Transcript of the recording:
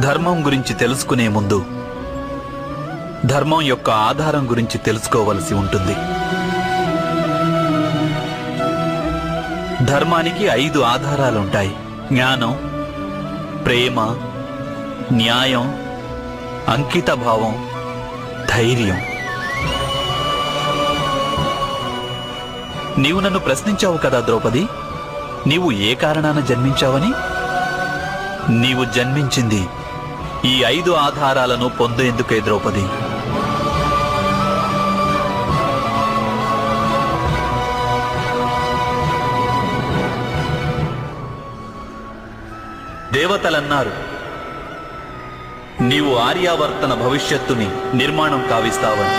ధర్మం గురించి తెలుసుకునే ముందు ధర్మం యొక్క ఆధారం గురించి తెలుసుకోవలసి ఉంటుంది. ధర్మానికి 5 ఆధారాలుంటాయి: జ్ఞానం, ప్రేమ, న్యాయం, అంకితభావం, ధైర్యం. నీవు నన్ను ప్రశ్నించావు కదా ద్రౌపది, నీవు ఏ కారణాన జన్మించావని? నీవు జన్మించింది ఈ 5 ఆధారాలను పొందేందుకే ద్రౌపది. దేవతలన్నారు, నీవు ఆర్యావర్తన భవిష్యత్తుని నిర్మాణం కావిస్తావని.